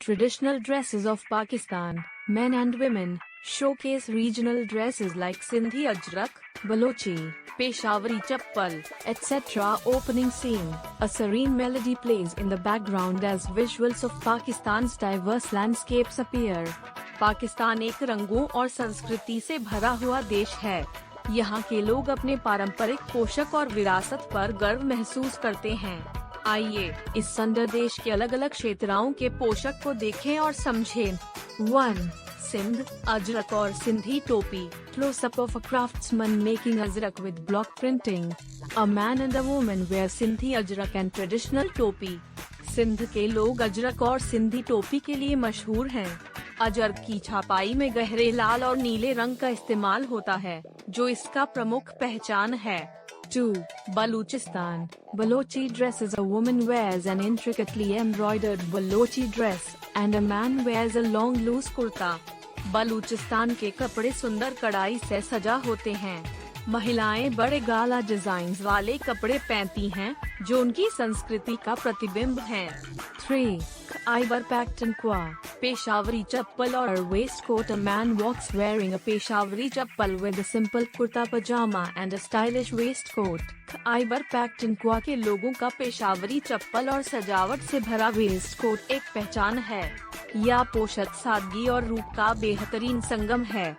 Traditional dresses of Pakistan, men and women, showcase regional dresses like Sindhi Ajrak, Balochi, Peshawari Chappal, etc. Opening scene, a serene melody plays in the background as visuals of Pakistan's diverse landscapes appear. Pakistan एक रंगों और संस्कृति से भरा हुआ देश है। यहाँ के लोग अपने पारंपरिक पोशाक और विरासत पर गर्व महसूस करते हैं। आइए इस सुंदर देश के अलग अलग क्षेत्रों के पोशाक को देखें और समझें। 1. सिंध, अजरक और सिंधी टोपी। Close-up of a craftsman making ajrak with block printing. A man and a woman wear Sindhi ajrak and traditional टोपी। सिंध के लोग अजरक और सिंधी टोपी के लिए मशहूर हैं। अजरक की छापाई में गहरे लाल और नीले रंग का इस्तेमाल होता है, जो इसका प्रमुख पहचान है। 2. Balochistan. Balochi dress is a woman wears an intricately embroidered Balochi dress, and a man wears a long loose kurta. Balochistan के कपड़े सुंदर कढ़ाई से सजा होते हैं। महिलाएं बड़े गाला डिजाइन वाले कपड़े पहनती हैं, जो उनकी संस्कृति का प्रतिबिंब हैं। 3. Khyber Pakhtunkhwa. पेशावरी चप्पल और waistcoat. A man walks wearing a Peshawari chappal with a simple kurta pajama and a stylish waistcoat. Khyber Pakhtunkhwa के लोगों का पेशावरी चप्पल और सजावट से भरा वेस्ट कोट एक पहचान है। यह पोशाक सादगी और रूप का बेहतरीन संगम है।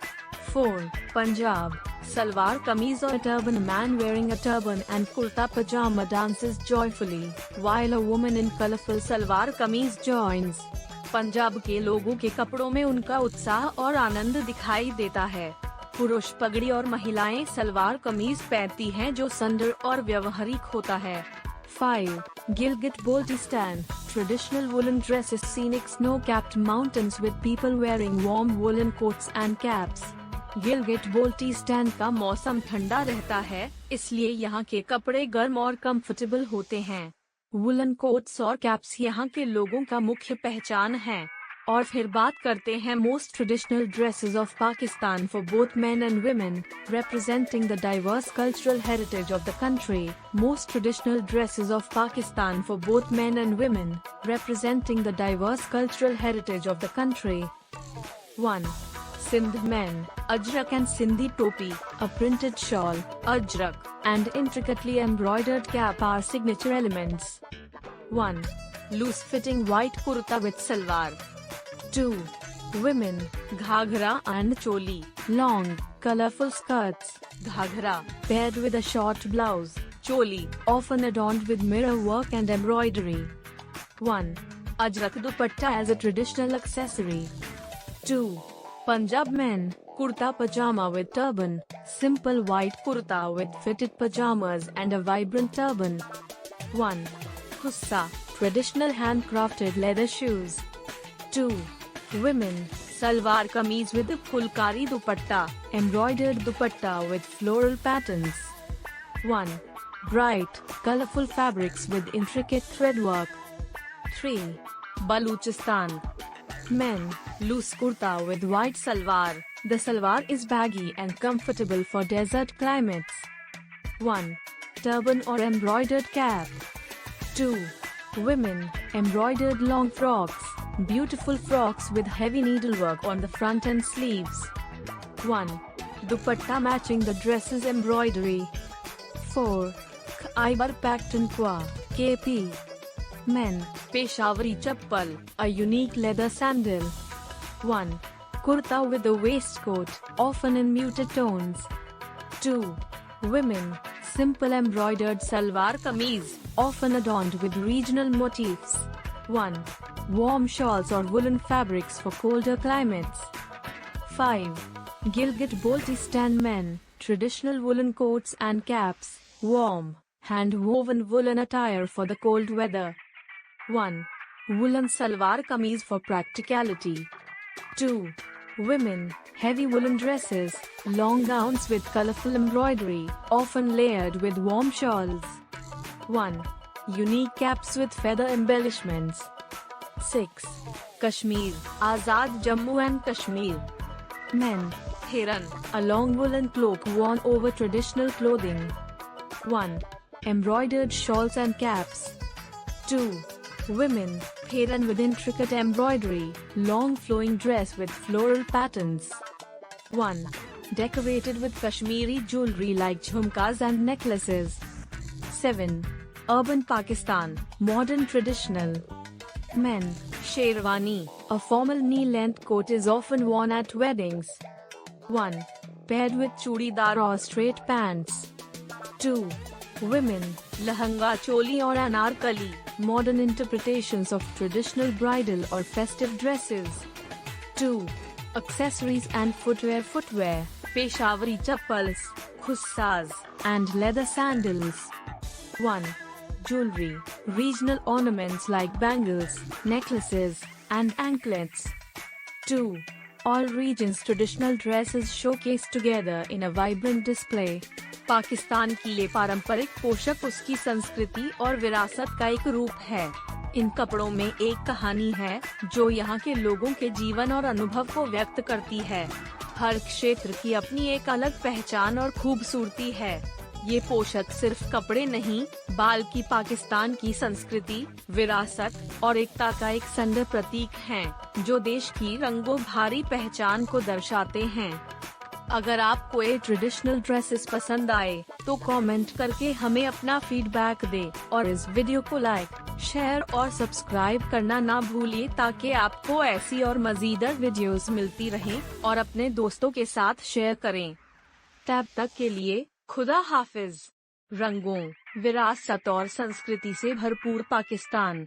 4. पंजाब. सलवार कमीज और turban. A man wearing a turban and kurta pajama dances joyfully, while a woman in colorful salwar kameez joins. Punjab के लोगों के कपड़ों में उनका उत्साह और आनंद दिखाई देता है। पुरुष पगड़ी और महिलाएं सलवार कमीज पहनती हैं, जो सुंदर और व्यवहारिक होता है। 5. Gilgit-Baltistan. Traditional woolen dresses. Scenic snow-capped mountains with people wearing warm woolen coats and caps. गिलगिट-बाल्टिस्तान का मौसम ठंडा रहता है, इसलिए यहाँ के कपड़े गर्म और कंफर्टेबल होते हैं। वुलन कोट्स और कैप्स यहाँ के लोगों का मुख्य पहचान है। और फिर बात करते हैं most traditional dresses of Pakistan for both men and women, representing the diverse cultural heritage of the country. Most traditional dresses of Pakistan for both men and women, representing the diverse cultural heritage of the country. 1. Sindh men, Ajrak and Sindhi topi, a printed shawl, Ajrak, and intricately embroidered cap are signature elements. 1. Loose-fitting white kurta with salwar. 2. Women, Ghaghra and choli, long, colorful skirts, Ghaghra, paired with a short blouse, choli, often adorned with mirror work and embroidery. 1. Ajrak dupatta as a traditional accessory. 2. Punjab men, kurta pajama with turban, simple white kurta with fitted pajamas and a vibrant turban. 1. Khussa, traditional handcrafted leather shoes. 2. Women, salwar kameez with a fulkari dupatta, embroidered dupatta with floral patterns. 1. Bright, colorful fabrics with intricate threadwork. 3. Balochistan. Men, loose kurta with white salwar. The salwar is baggy and comfortable for desert climates. 1. Turban or embroidered cap. 2. Women, embroidered long frocks, beautiful frocks with heavy needlework on the front and sleeves. 1. Dupatta matching the dress's embroidery. 4. Khyber Pakhtunkhwa, KP. Men, Peshawari chappal, a unique leather sandal. 1. Kurta with a waistcoat, often in muted tones. 2. Women, simple embroidered salwar kameez, often adorned with regional motifs. 1. Warm shawls or woolen fabrics for colder climates. 5. Gilgit-Baltistan men, traditional woolen coats and caps, warm, hand-woven woolen attire for the cold weather. 1. Woolen salwar kameez for practicality. 2. Women, heavy woolen dresses, long gowns with colorful embroidery, often layered with warm shawls. 1. Unique caps with feather embellishments. 6. Kashmir, Azad Jammu and Kashmir. Men, Heran, a long woolen cloak worn over traditional clothing. 1. Embroidered shawls and caps. 2. Women, Pheran with intricate embroidery, long flowing dress with floral patterns. 1. Decorated with Kashmiri jewelry like jhumkas and necklaces. 7. Urban Pakistan, modern traditional. Men, Sherwani, a formal knee-length coat is often worn at weddings. 1. Paired with chudidar or straight pants. 2. Women, Lahanga choli or anarkali, modern interpretations of traditional bridal or festive dresses. 2. Accessories and footwear, Peshawari chappals, khussas, and leather sandals. 1. Jewelry, regional ornaments like bangles, necklaces, and anklets. 2. All regions' traditional dresses showcased together in a vibrant display. Pakistan की ये पारंपरिक पोशाक उसकी संस्कृति और विरासत का एक रूप है। इन कपड़ों में एक कहानी है जो यहाँ के लोगों के जीवन और अनुभव को व्यक्त करती है। हर क्षेत्र की अपनी एक अलग पहचान और खूबसूरती है। ये पोशाक सिर्फ कपड़े नहीं, बल्कि पाकिस्तान की संस्कृति, विरासत और एकता का एक सुंदर प्रतीक हैं, जो देश की रंगों भरी पहचान को दर्शाते हैं। अगर आपको ये ट्रेडिशनल ड्रेसेस पसंद आए, तो कमेंट करके हमें अपना फीडबैक दें और इस वीडियो को लाइक, शेयर और सब्सक्राइब करना ना भूलिए ताकि आपको ऐसी और मज़ीदार वीडियोस मिलती रहें और अपने दोस्तों के साथ शेयर करें। तब तक के लिए खुदा हाफिज। रंगों, विरासत और संस्कृति से भरपूर पाकिस्तान।